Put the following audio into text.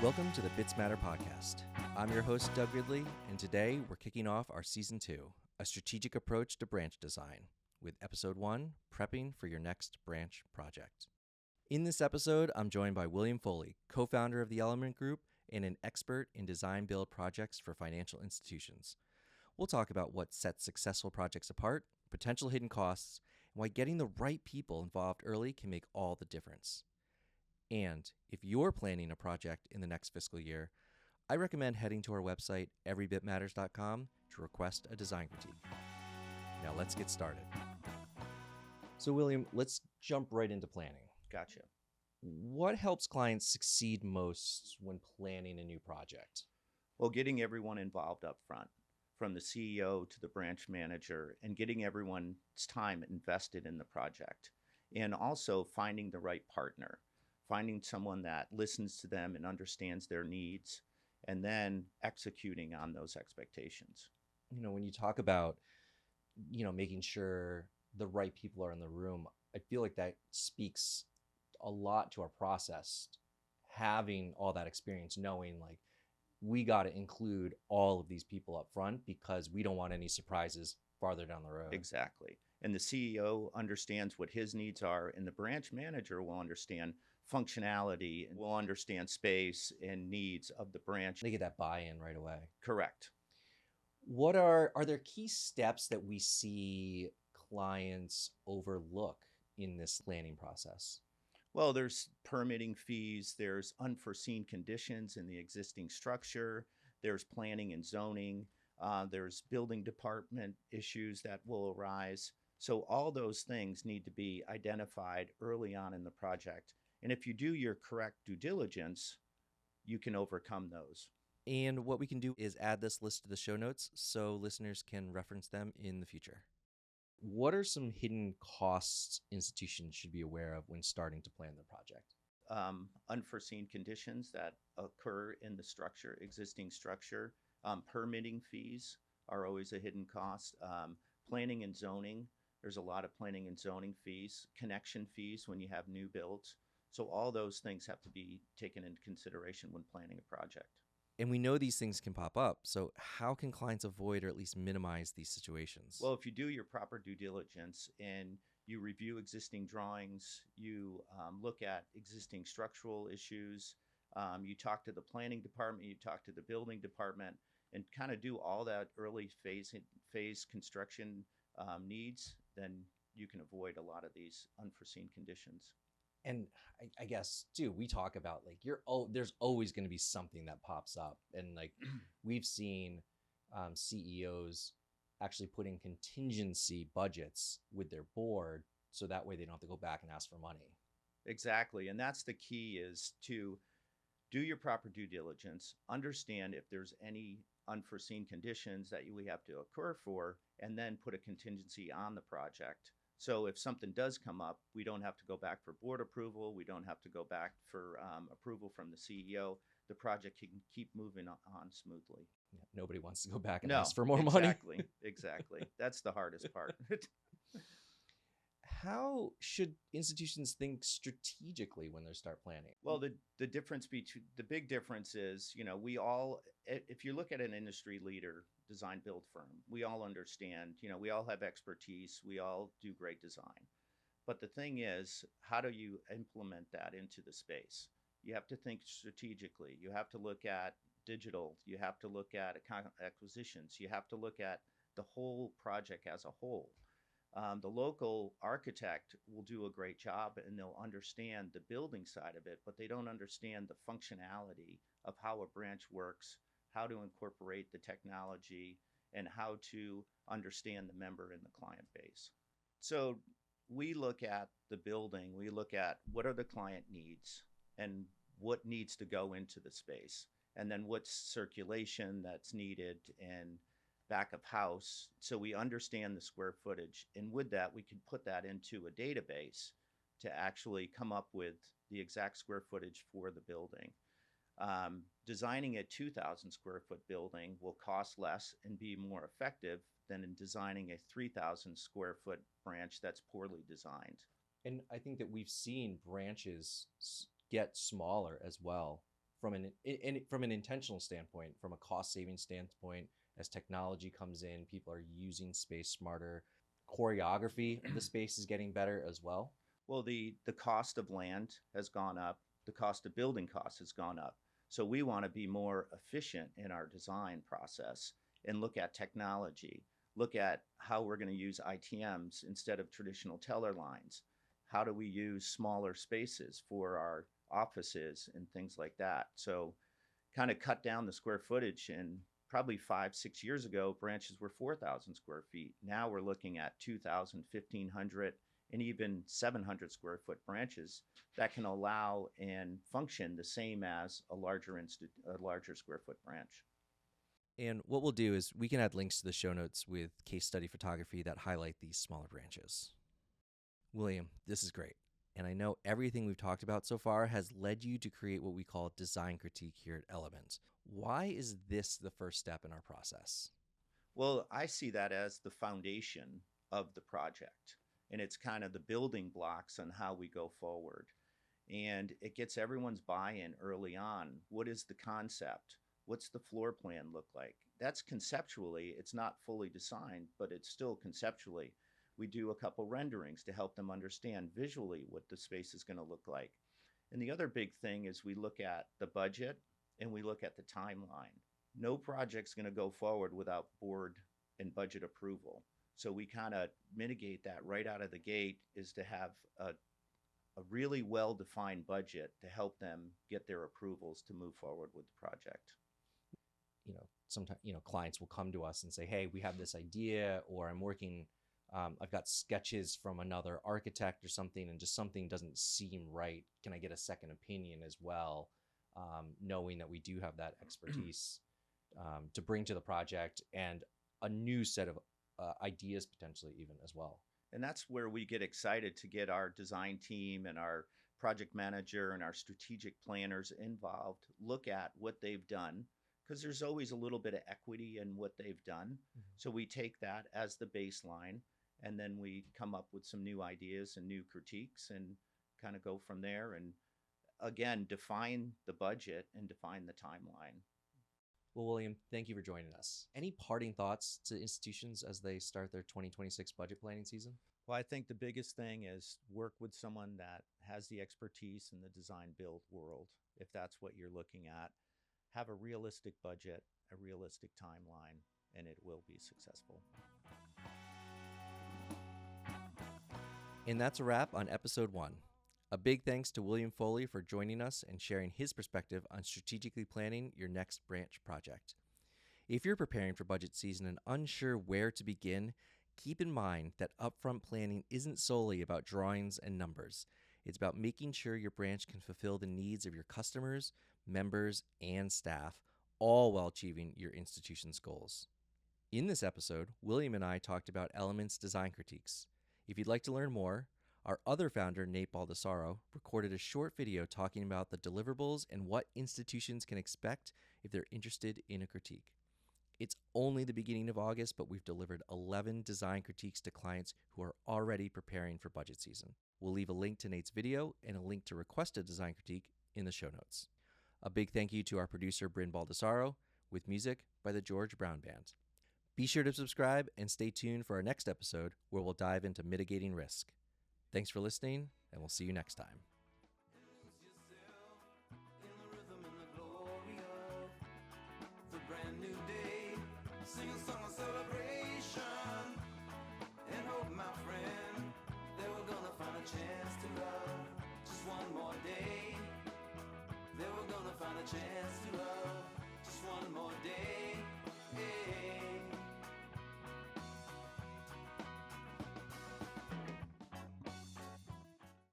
Welcome to the Bits Matter podcast. I'm your host, Doug Ridley, and today we're kicking off our Season 2, A Strategic Approach to Branch Design, with Episode 1, Prepping for Your Next Branch Project. In this episode, I'm joined by William Foley, co-founder of the Element Group and an expert in design-build projects for financial institutions. We'll talk about what sets successful projects apart, potential hidden costs, and why getting the right people involved early can make all the difference. And if you're planning a project in the next fiscal year, I recommend heading to our website, everybitmatters.com, to request a design critique. Now let's get started. So William, let's jump right into planning. Gotcha. What helps clients succeed most when planning a new project? Well, getting everyone involved up front, from the CEO to the branch manager, and getting everyone's time invested in the project. And also finding the right partner, finding someone that listens to them and understands their needs, and then executing on those expectations. When you talk about, making sure the right people are in the room, I feel like that speaks a lot to our process, having all that experience, knowing like we got to include all of these people up front because we don't want any surprises farther down the road. Exactly. And the CEO understands what his needs are, and the branch manager will understand functionality and will understand space and needs of the branch. They get that buy-in right away. Correct. What are there key steps that we see clients overlook in this planning process? Well, there's permitting fees, there's unforeseen conditions in the existing structure, there's planning and zoning, there's building department issues that will arise. So all those things need to be identified early on in the project. And if you do your correct due diligence, you can overcome those. And what we can do is add this list to the show notes so listeners can reference them in the future. What are some hidden costs institutions should be aware of when starting to plan their project? Unforeseen conditions that occur in the structure, existing structure. Permitting fees are always a hidden cost. Planning and zoning, there's a lot of planning and zoning fees. Connection fees when you have new builds. So all those things have to be taken into consideration when planning a project. And we know these things can pop up. So how can clients avoid or at least minimize these situations? Well, if you do your proper due diligence and you review existing drawings, you look at existing structural issues, you talk to the planning department, you talk to the building department, and kind of do all that early phase construction needs, then you can avoid a lot of these unforeseen conditions. And I guess, too, we talk about like there's always going to be something that pops up. And like we've seen CEOs actually put in contingency budgets with their board so that way they don't have to go back and ask for money. Exactly. And that's the key, is to do your proper due diligence, understand if there's any unforeseen conditions that we have to occur for, and then put a contingency on the project. So if something does come up, we don't have to go back for board approval. We don't have to go back for approval from the CEO. The project can keep moving on smoothly. Yeah, nobody wants to go back and ask for more money. Exactly. That's the hardest part. How should institutions think strategically when they start planning? Well, the big difference is, we all, if you look at an industry leader design build firm, we all understand, we all have expertise, we all do great design. But the thing is, how do you implement that into the space? You have to think strategically. You have to look at digital. You have to look at acquisitions. You have to look at the whole project as a whole. The local architect will do a great job and they'll understand the building side of it, but they don't understand the functionality of how a branch works, how to incorporate the technology, and how to understand the member and the client base. So we look at the building, we look at what are the client needs and what needs to go into the space, and then what's circulation that's needed and back of house, so we understand the square footage. And with that, we can put that into a database to actually come up with the exact square footage for the building. Designing a 2,000 square foot building will cost less and be more effective than in designing a 3,000 square foot branch that's poorly designed. And I think that we've seen branches get smaller as well from from an intentional standpoint, from a cost saving standpoint, as technology comes in, people are using space smarter. Choreography of the space is getting better as well. Well, the cost of land has gone up. The cost of building costs has gone up. So we want to be more efficient in our design process and look at technology, look at how we're going to use ITMs instead of traditional teller lines. How do we use smaller spaces for our offices and things like that? So kind of cut down the square footage. And probably 5-6 years ago, branches were 4,000 square feet. Now we're looking at 2,000, 1,500, and even 700 square foot branches that can allow and function the same as a larger square foot branch. And what we'll do is we can add links to the show notes with case study photography that highlight these smaller branches. William, this is great. And I know everything we've talked about so far has led you to create what we call design critique here at Element. Why is this the first step in our process? Well, I see that as the foundation of the project, and it's kind of the building blocks on how we go forward. And it gets everyone's buy-in early on. What is the concept? What's the floor plan look like? That's conceptually, it's not fully designed, but it's still conceptually. We do a couple renderings to help them understand visually what the space is going to look like. And the other big thing is we look at the budget and we look at the timeline. No project's going to go forward without board and budget approval. So we kind of mitigate that right out of the gate, is to have a really well-defined budget to help them get their approvals to move forward with the project. Sometimes, clients will come to us and say, hey, we have this idea, or I've got sketches from another architect or something, and just something doesn't seem right. Can I get a second opinion as well? Knowing that we do have that expertise to bring to the project, and a new set of ideas potentially even as well. And that's where we get excited to get our design team and our project manager and our strategic planners involved, look at what they've done, because there's always a little bit of equity in what they've done. Mm-hmm. So we take that as the baseline, and then we come up with some new ideas and new critiques and kind of go from there. And again, define the budget and define the timeline. Well, William, thank you for joining us. Any parting thoughts to institutions as they start their 2026 budget planning season? Well, I think the biggest thing is work with someone that has the expertise in the design build world. If that's what you're looking at, have a realistic budget, a realistic timeline, and it will be successful. And that's a wrap on episode 1. A big thanks to William Foley for joining us and sharing his perspective on strategically planning your next branch project. If you're preparing for budget season and unsure where to begin, keep in mind that upfront planning isn't solely about drawings and numbers. It's about making sure your branch can fulfill the needs of your customers, members, and staff, all while achieving your institution's goals. In this episode, William and I talked about Element's design critiques. If you'd like to learn more, our other founder, Nate Baldessaro, recorded a short video talking about the deliverables and what institutions can expect if they're interested in a critique. It's only the beginning of August, but we've delivered 11 design critiques to clients who are already preparing for budget season. We'll leave a link to Nate's video and a link to request a design critique in the show notes. A big thank you to our producer, Bryn Baldessaro, with music by the George Brown Band. Be sure to subscribe and stay tuned for our next episode, where we'll dive into mitigating risk. Thanks for listening, and we'll see you next time. Sing a song of celebration, and hope, my friend, that we're gonna find a chance to love just one more day. That we're gonna find a chance to love just one more day. Yeah.